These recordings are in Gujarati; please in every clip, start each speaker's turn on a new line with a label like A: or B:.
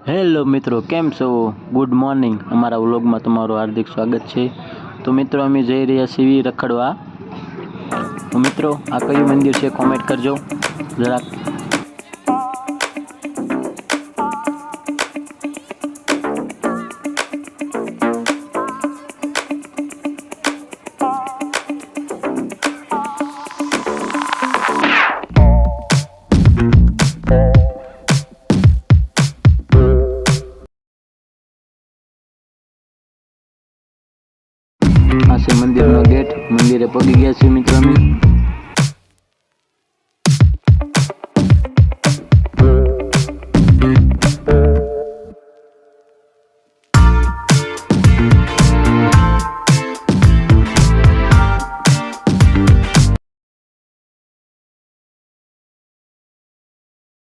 A: હેલો મિત્રો, કેમ છો? Good morning. અમારા વ્લોગમાં તમારું હાર્દિક સ્વાગત છે. તો મિત્રો, અમે જઈ રહ્યા છીએ રખડવા. તો મિત્રો, આ કયું મંદિર છે કોમેન્ટ કરજો જરાક. આ છે મંદિરનો ગેટ. મંદિરે પગી ગયા છીએ મિત્રો અમે.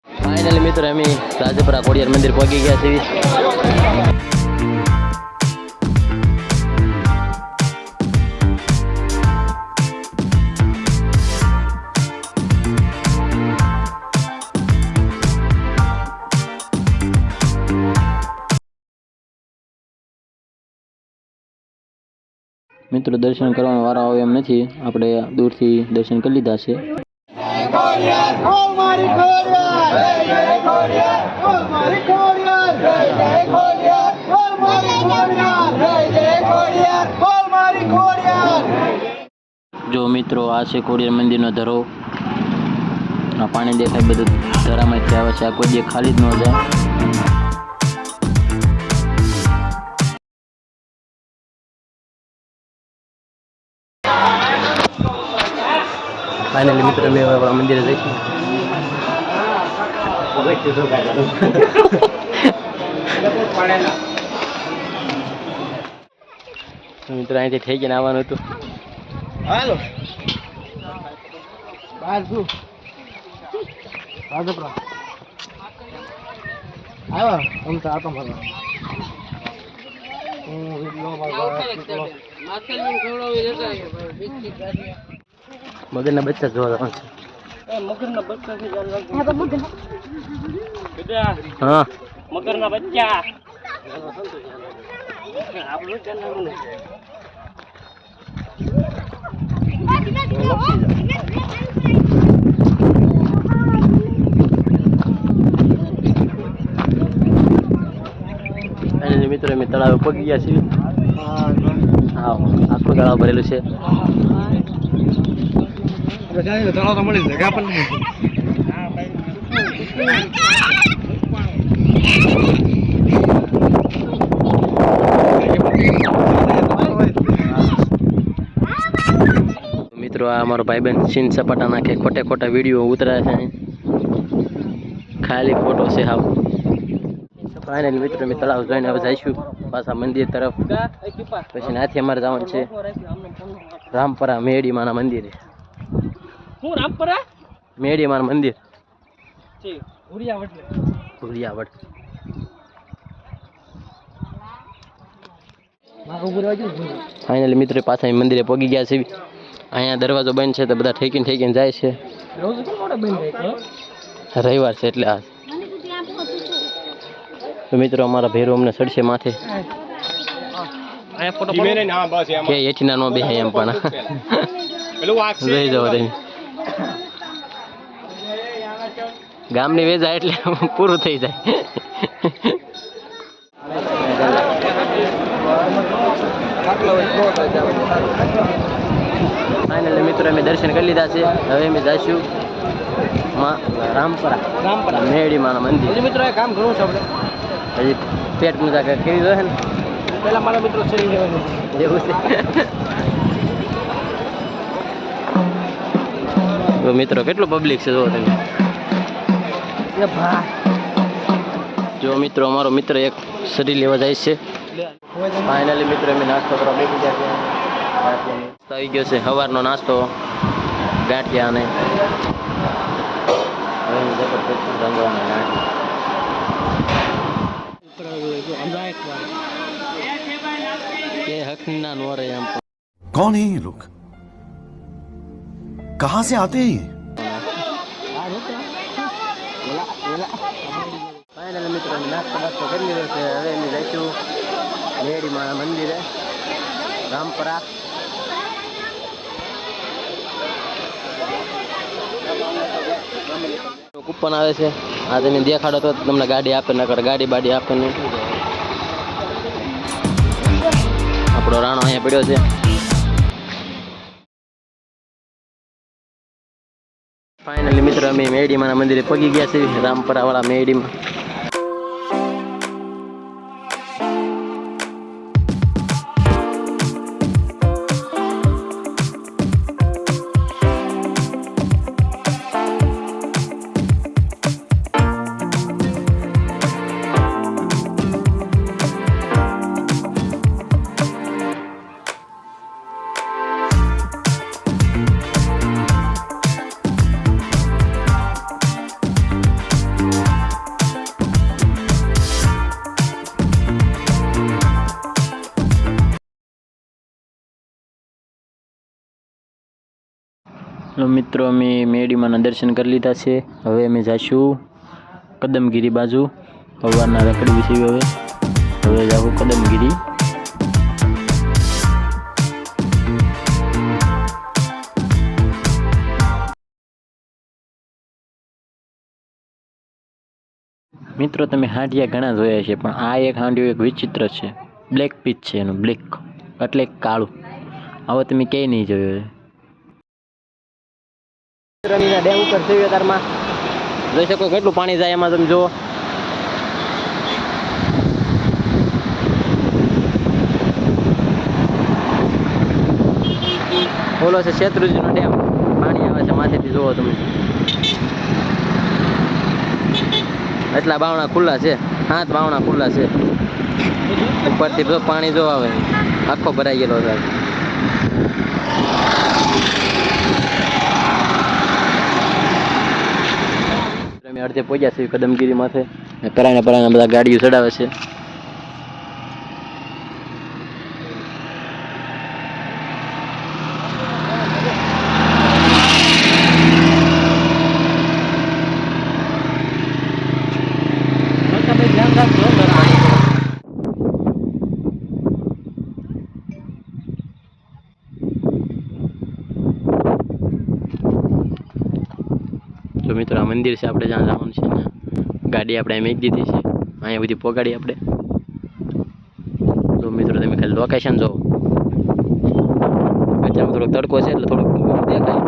A: ફાઇનલી મિત્રો અમે રાજપરા ખોડિયાર મંદિર પહોંચી ગયા છીએ. મિત્રો, દર્શન કરવાનો વારો આવે એમ નથી, આપણે દૂરથી દર્શન કરી લીધા છે. જો મિત્રો, આ છે ખોડિયાર મંદિરનો ધરો. આ પાણી દેખાય બધું ધરામાંથી આવે છે. આ કોઈ ખાલી જ ન જાય. ફાઇનલી મિત્રો, અમે આપણા મંદિરે જઈશું. મિત્રો, અહીંથી થઈ ગયા આવવાનું હતું. હાલો બહાર શું રાજપરા આવ્યા આમ તો આટો મારવા. મગરના બચ્ચા જોવા છે. મગરના બચ્ચા છે. હા, મગરના બચ્ચા આપણું ચેનલ ને. મિત્રો, અમે તળાવે પગી ગયા છીએ. હા, આખું તળાવ ભરેલું છે. તળાવ તો મળી જગ્યા પણ નહીં. મિત્રો, આ અમારો ભાઈબંધ સીન સપાટા નાખે, ખોટે ખોટા વિડીયો ઉતરે છે. ખાલી ફોટો છે હાવ. ફાઇનલી મિત્રો, અમે તળાવ જોઈને હવે જઈશું પાછા મંદિર તરફ. પછી નાથી અમારે જવાનું છે રામપરા મેડીમાના મંદિરે. હું રામપરા મેડીમાના મંદિર ભુરિયાવડ. ફાઇનલી મિત્રો, પાછા મંદિરે પહોંચી ગયા છે. અહીંયા દરવાજો બંધ છે તો બધા ઠેકીને જાય છે. રવિવાર છે એટલે આ. તો મિત્રો, અમારા ભેરો અમને સડશે માથે. કે એઠીના નો બે એમ પણ જોઈ જાવ તમે. ગામની વેજા એટલે પૂરું થઈ જાય. ફાઇનલી મિત્રો, અમે દર્શન કરી લીધા છે. હવે અમે જઈશું રામપરા મેડીમાના મંદિર. મિત્રો, એ કામ કરવું છે આપણે. હજી પેટ પૂજા કરી દો ને પેલા મારા મિત્રો શરીર લેવાનું એવું છે. તો મિત્રો, કેટલું પબ્લિક છે જો તમે. જો મિત્રો, અમારો મિત્ર એક શરીર લેવા જાય છે. ફાઇનલી મિત્રો, અમે નાસ્તો કરવા બેસી ગયા છે. આવી ગયો છે સવારનો નાસ્તો, ગાંઠિયા અને
B: कौन है ये लोग? कहाँ से आते हैं ये?
A: ફાઇનલ મિત્રો નાસ્તો બાસ્તો કરી લીધો છે. હવે અમે જઈશું મેડીમાં મંદિરે રામપરા. કૂપન આવે છે. આ તમે દેખાડો તો તમને ગાડી આપે, નકર ગાડી બાડી આપે નહીં. આપણો રાણો અહીંયા પડ્યો છે. ફાઇનલી મિત્રો અમે મેડીમાં મંદિરે પગી ગયા છે, રામપરા વાળા મેડીમાં. મિત્રો અમે મેડીમાંના દર્શન કરી લીધા છે. હવે અમે જઈશું કદમગીરી બાજુ. સવારના રખડી વિશે હવે જાઉં કદમગીરી. મિત્રો તમે હાંડિયા ઘણા જોયા છે, પણ આ એક હાંડિયો એક વિચિત્ર છે. બ્લેક પીચ છે એનું, બ્લેક એટલે કાળું. હવે તમે ક્યાંય નહીં જોયો. ડેમ ઉપર શિવતારમાં જોઈ શકો કેટલું પાણી જાય એમાં. તમે જુઓ ઓલો છે શેત્રુંજીનો ડેમ. પાણી આવે છે માથેથી. જુઓ તમે એટલા બાવણા ખુલ્લા છે, 7 બાવણા ખુલ્લા છે. ઉપરથી જો પાણી જો આવે, આખો ભરાઈ ગયેલો છે. અડધે પહોંચ્યા છે કદમગીરી માથે. પરાણે બધા ગાડીઓ ચડાવે છે. જો મિત્રો આ મંદિર છે, આપણે જ્યાં જવાનું છે ને, ગાડી આપણે અહીં મૂકી દીધી છે. અહીંયા બધી પોગાડી આપણે. જો મિત્રો તમે ખાલી લોકેશન જો. અત્યારમાં થોડોક તડકો છે એટલે થોડુંક દેખાય.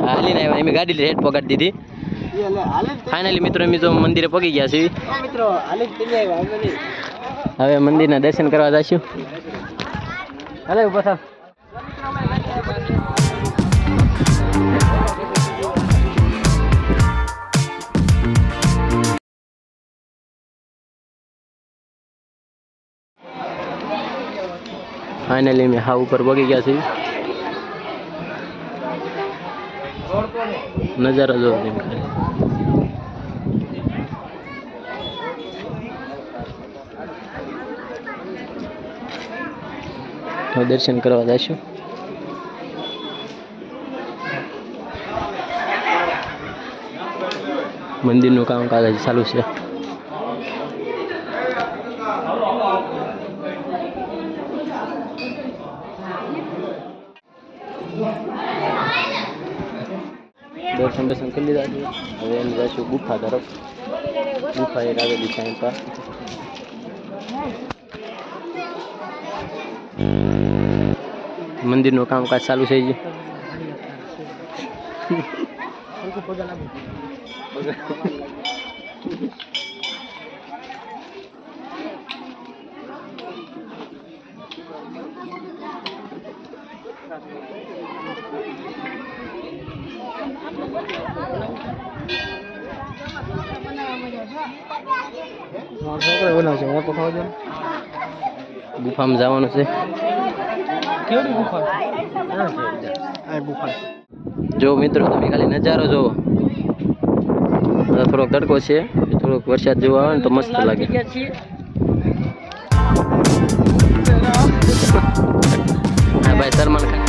A: હાલીને આવ્યા એમ ગાડી હેઠ પોગાડી દીધી. ફાઇનલી મિત્રો અમે તો મંદિરે પગી ગયા છીએ. હવે મંદિરના દર્શન કરવા જઈશું. હાલે ઉભા થાવ. ફાઇનલી મેં હા ઉપર પગી ગયા છીએ. નજારા જો દર્શન કરવા જઈશું. મંદિરનું કામકાજ ચાલુ છે. દર્શન કરી લીધા છે. હવે એમ જઈશું ગુફા તરફ. ગુફા એક આવેલી છે અહીં પર. મંદિરનું કામકાજ ચાલુ છે. ગુફામાં જવાનું છે. જો મિત્રો તમે ખાલી નજારો જોવો. થોડોક તડકો છે, થોડોક વરસાદ જેવો આવે ને તો મસ્ત લાગે. હા ભાઈ સલમાન ખાન.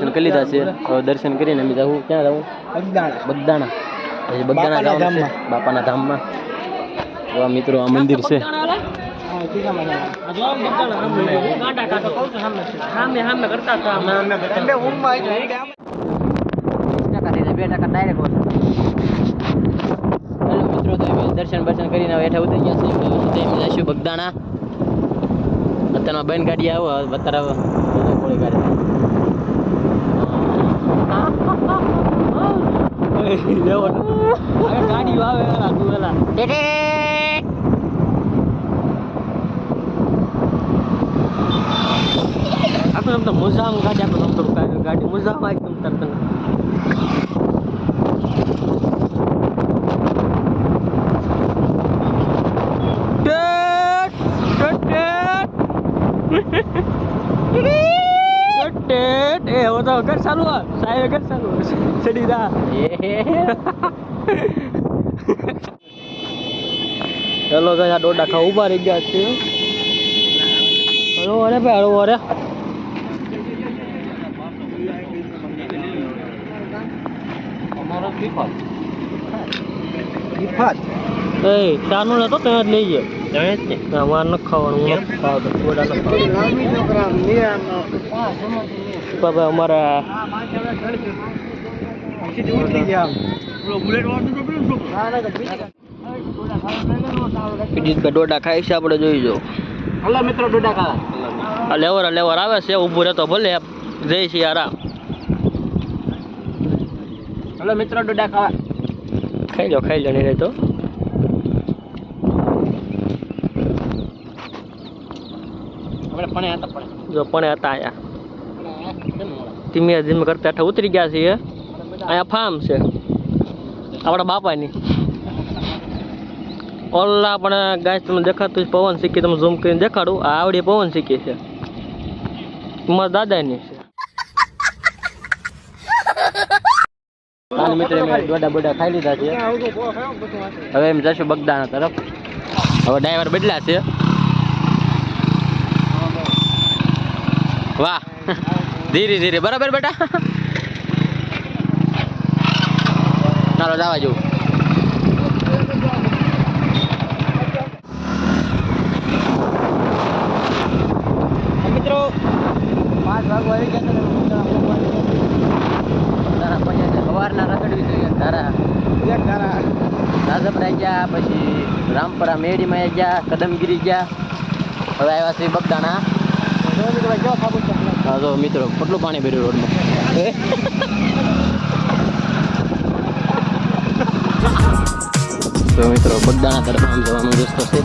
A: દર્શન કરી લીધા છે. હવે દર્શન કરીને અમે જવું ક્યાં જવું? બગદાણા. પછી બગદાણા જવાનું છે બાપાના ધામમાં. તો આ મિત્રો આ મંદિર છે. મિત્રો તો દર્શન કરીને હેઠા ઉતરી ગયા છે. અમે જઈશું બગદાણા. અત્યારમાં બેન ગાડી આવો અત્યારે ગાડી આવે આખું તો મુઝામ ગાડી આખું થોડું ગાડી મુઝામ એકદમ તરત वो तो घर चालू है साहेब घर चालू चढ़ी दा चलो गया डोडा खा उभा रही गया છે હલો અરે ભાઈ હલો અરે અમારો ફીફાત એ ચાનો નતો ત્યાં જ લઈ ગયો જાણે જ ને અમાર ન ખાવાનું હું ખાવ તો ડોડા ન ખાવ બાબા અમારા ડોડા ખાઈ છે આપણે જોઈ જો. હલો મિત્રો ડોડા ખાવા લેવર આવે છે ઊભું રહેતો ભલે જઈ છે આરામ. હલો મિત્રો ડોડા ખાવા ખાઈ લો નહીં રહેતો. જો પણ હતા આયા ધીમે ધીમે કરતા હેઠા ઉતરી ગયા છીએ. અહીંયા ફાર્મ છે આપણા બાપાની. ઓલા પણ ગાય તમને દેખાતું પવન શીખી તમે ઝૂમ કરીને દેખાડું. આ આવડી પવન શીખી છે મારા દાદાની છે. મિત્રો ડોડા બોડા ખાઈ લીધા છે. હવે એમ જશું બગદાણા તરફ. હવે ડ્રાઈવર બદલા છે. વાહ ધીરે ધીરે બરાબર બેટા. ચાલો જવા જવું. મિત્રો 5 વાગવા આવી ગયા સવારના રખડવી જોઈએ. રાજપરા ગયા પછી રામપરા મેડીમાં ગયા કદમગીરી ગયા. હવે આવ્યા છે બગદાણા. હા જો મિત્રો કેટલું પાણી ભર્યું રોડમાં. તો મિત્રો બગદાણા તરફ આમ જવાનો રસ્તો છે.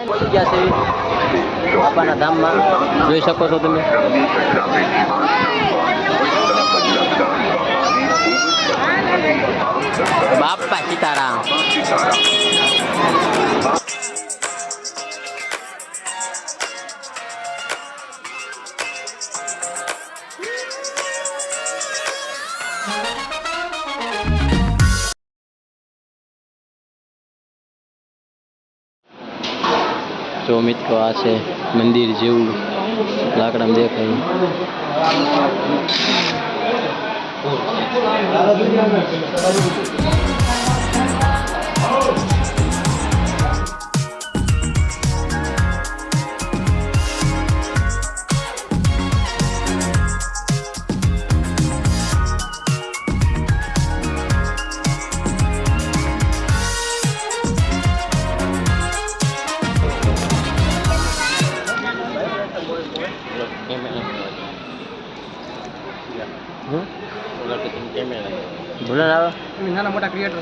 A: પહોંચી ગયા છે બાપાના ધામમાં. જોઈ શકો છો તમે. બાપા સીતારામ. જો મિત્રો આ છે મંદિર જેવું લાકડામાં દેખાય.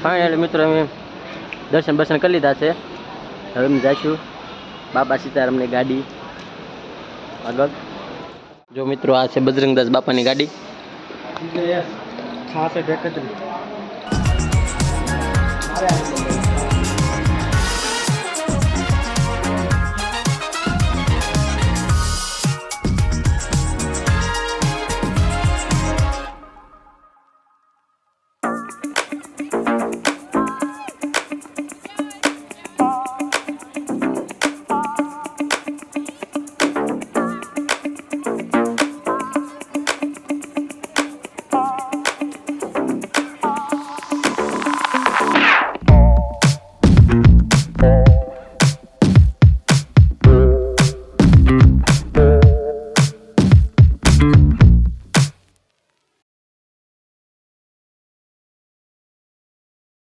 A: ફાઇનલી મિત્રો અમે દર્શન બર્શન કરી લીધા છે. હવે અમે જઈશું બાપા સીતારામની ગાડી આગળ. જો મિત્રો આ છે બજરંગદાસ બાપાની ગાડી.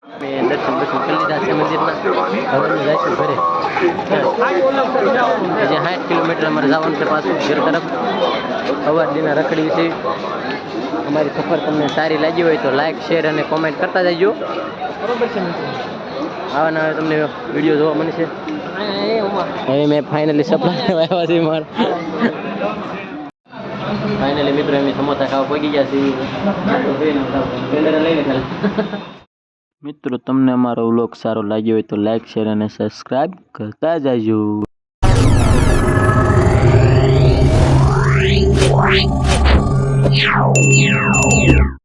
A: મેં દર્શન કરી લીધા છે મંદિરના. હવે અમે જઈશું ઘરે. હજી 60 કિલોમીટર અમારે જવાનું છે પાછું ઘર તરફ. અવારડીના રખડી છે. અમારી સફર તમને સારી લાગી હોય તો લાઈક શેર અને કોમેન્ટ કરતા જજો. બરોબર છે મિત્રો. આવા નવા તમને વિડીયો જોવા મળશે. હવે મેં ફાઇનલી સપના આવ્યા છે મારા. ફાઇનલી મિત્રો એમ સમોસા ખાવા પહોંચી ગયા છે. લઈને ખાલી મિત્રો તમને અમારો વ્લોગ સારો લાગ્યો હોય તો લાઈક શેર અને સબસ્ક્રાઇબ કરતા જાજો.
C: Meow.